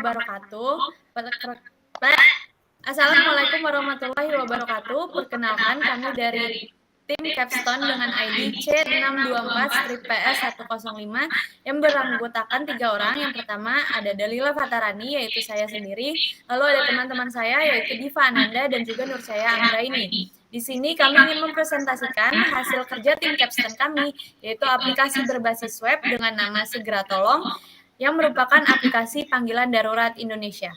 wabarakatuh. Assalamualaikum warahmatullahi wabarakatuh. Perkenalkan kami dari tim Capstone dengan ID C624-PS105 yang beranggotakan 3 orang. Yang pertama ada Dalila Fatarani, yaitu saya sendiri. Lalu ada teman-teman saya, yaitu Diva Ananda dan juga Nurcaya Anggraini. Di sini kami ingin mempresentasikan hasil kerja tim Capstone kami, yaitu aplikasi berbasis web dengan nama Segera Tolong, yang merupakan aplikasi panggilan darurat Indonesia.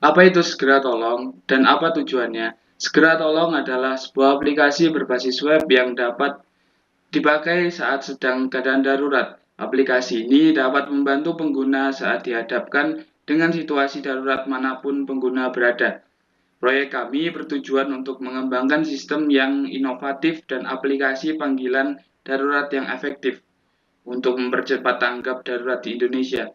Apa itu Segera Tolong dan apa tujuannya? Segera Tolong adalah sebuah aplikasi berbasis web yang dapat dipakai saat sedang keadaan darurat. Aplikasi ini dapat membantu pengguna saat dihadapkan dengan situasi darurat manapun pengguna berada. Proyek kami bertujuan untuk mengembangkan sistem yang inovatif dan aplikasi panggilan darurat yang efektif untuk mempercepat tanggap darurat di Indonesia.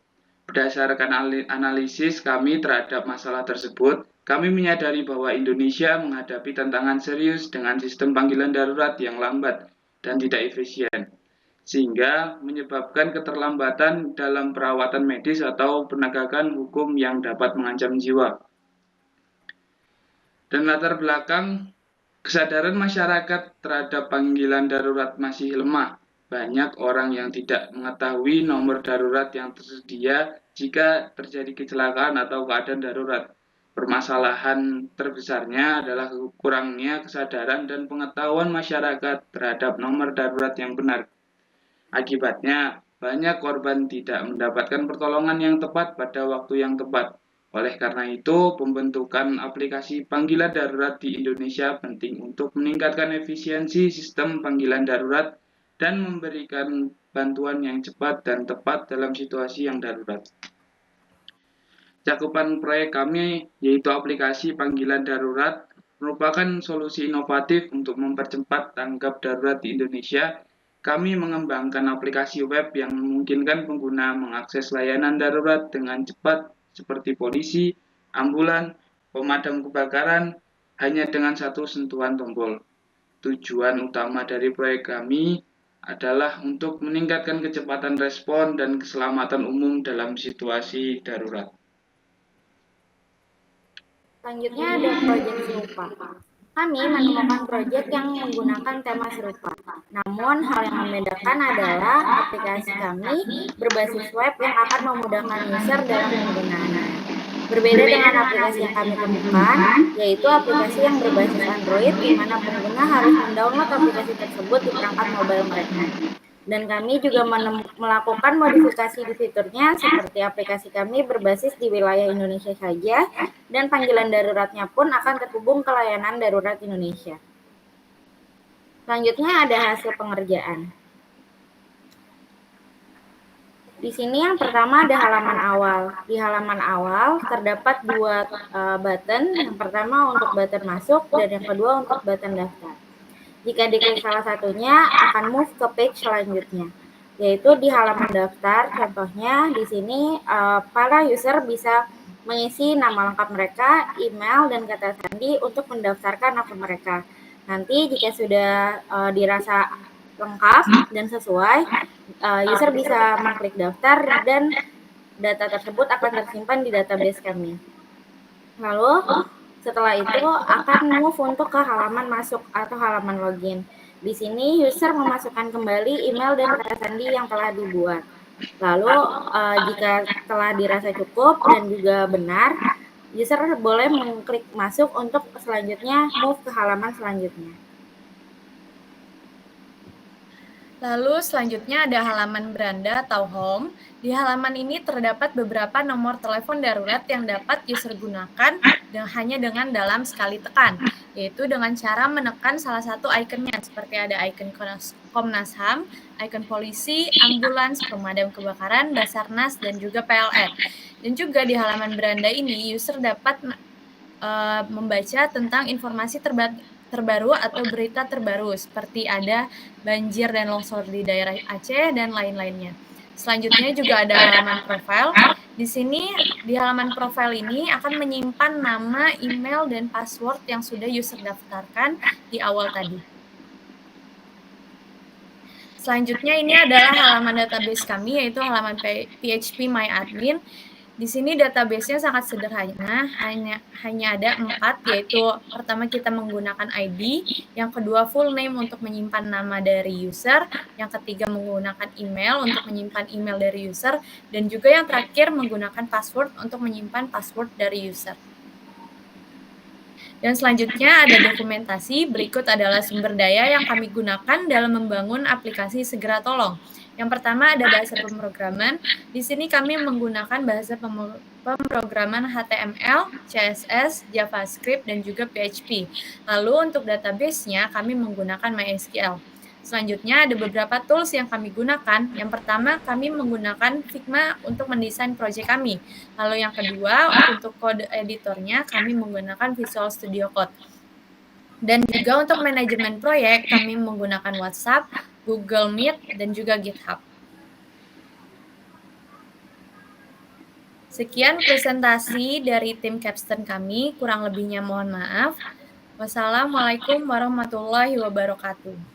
Berdasarkan analisis kami terhadap masalah tersebut, kami menyadari bahwa Indonesia menghadapi tantangan serius dengan sistem panggilan darurat yang lambat dan tidak efisien, sehingga menyebabkan keterlambatan dalam perawatan medis atau penegakan hukum yang dapat mengancam jiwa. Dan latar belakang kesadaran masyarakat terhadap panggilan darurat masih lemah. Banyak orang yang tidak mengetahui nomor darurat yang tersedia jika terjadi kecelakaan atau keadaan darurat. Permasalahan terbesarnya adalah kurangnya kesadaran dan pengetahuan masyarakat terhadap nomor darurat yang benar. Akibatnya, banyak korban tidak mendapatkan pertolongan yang tepat pada waktu yang tepat. Oleh karena itu, pembentukan aplikasi panggilan darurat di Indonesia penting untuk meningkatkan efisiensi sistem panggilan darurat dan memberikan bantuan yang cepat dan tepat dalam situasi yang darurat. Cakupan proyek kami yaitu aplikasi panggilan darurat merupakan solusi inovatif untuk mempercepat tanggap darurat di Indonesia. Kami mengembangkan aplikasi web yang memungkinkan pengguna mengakses layanan darurat dengan cepat seperti polisi, ambulan, pemadam kebakaran hanya dengan satu sentuhan tombol. Tujuan utama dari proyek kami adalah untuk meningkatkan kecepatan respon dan keselamatan umum dalam situasi darurat. Selanjutnya ada proyek serupa. Kami menemukan proyek yang menggunakan tema serupa. Namun hal yang membedakan adalah aplikasi kami berbasis web yang akan memudahkan user dalam penggunaannya. Berbeda dengan aplikasi yang kami temukan, yaitu aplikasi yang berbasis Android di mana pengguna harus mendownload aplikasi tersebut di perangkat mobile mereka. Dan kami juga melakukan modifikasi di fiturnya seperti aplikasi kami berbasis di wilayah Indonesia saja dan panggilan daruratnya pun akan terhubung ke layanan darurat Indonesia. Selanjutnya ada hasil pengerjaan. Di sini yang pertama ada halaman awal. Di halaman awal terdapat dua button. Yang pertama untuk button masuk dan yang kedua untuk button daftar. Jika diklik salah satunya, akan move ke page selanjutnya, yaitu di halaman daftar. Contohnya di sini para user bisa mengisi nama lengkap mereka, email, dan kata sandi untuk mendaftarkan akun mereka. Nanti jika sudah dirasa lengkap dan sesuai, user bisa mengklik daftar dan data tersebut akan tersimpan di database kami. Lalu setelah itu akan move untuk ke halaman masuk atau halaman login. Di sini user memasukkan kembali email dan kata sandi yang telah dibuat. Lalu jika telah dirasa cukup dan juga benar, user boleh mengklik masuk untuk selanjutnya move ke halaman selanjutnya. Lalu selanjutnya ada halaman beranda atau home. Di halaman ini terdapat beberapa nomor telepon darurat yang dapat user gunakan hanya dengan dalam sekali tekan, yaitu dengan cara menekan salah satu ikonnya, seperti ada ikon Komnas HAM, ikon polisi, ambulans, pemadam kebakaran, Basarnas, dan juga PLN. Dan juga di halaman beranda ini, user dapat membaca tentang informasi terbaru atau berita terbaru, seperti ada banjir dan longsor di daerah Aceh dan lain-lainnya. Selanjutnya juga ada halaman profile. Di sini, di halaman profile ini akan menyimpan nama, email, dan password yang sudah user daftarkan di awal tadi. Selanjutnya ini adalah halaman database kami, yaitu halaman PHP MyAdmin. Di sini database-nya sangat sederhana, hanya ada 4, yaitu pertama kita menggunakan ID, yang kedua full name untuk menyimpan nama dari user, yang ketiga menggunakan email untuk menyimpan email dari user, dan juga yang terakhir menggunakan password untuk menyimpan password dari user. Dan selanjutnya ada dokumentasi, berikut adalah sumber daya yang kami gunakan dalam membangun aplikasi Segera Tolong. Yang pertama ada bahasa pemrograman. Di sini kami menggunakan bahasa pemrograman HTML, CSS, JavaScript, dan juga PHP. Lalu untuk database-nya kami menggunakan MySQL. Selanjutnya ada beberapa tools yang kami gunakan. Yang pertama, kami menggunakan Figma untuk mendesain proyek kami. Lalu yang kedua, untuk kode editornya kami menggunakan Visual Studio Code. Dan juga untuk manajemen proyek, kami menggunakan WhatsApp, Google Meet, dan juga GitHub. Sekian presentasi dari tim Capstone kami, kurang lebihnya mohon maaf. Wassalamualaikum warahmatullahi wabarakatuh.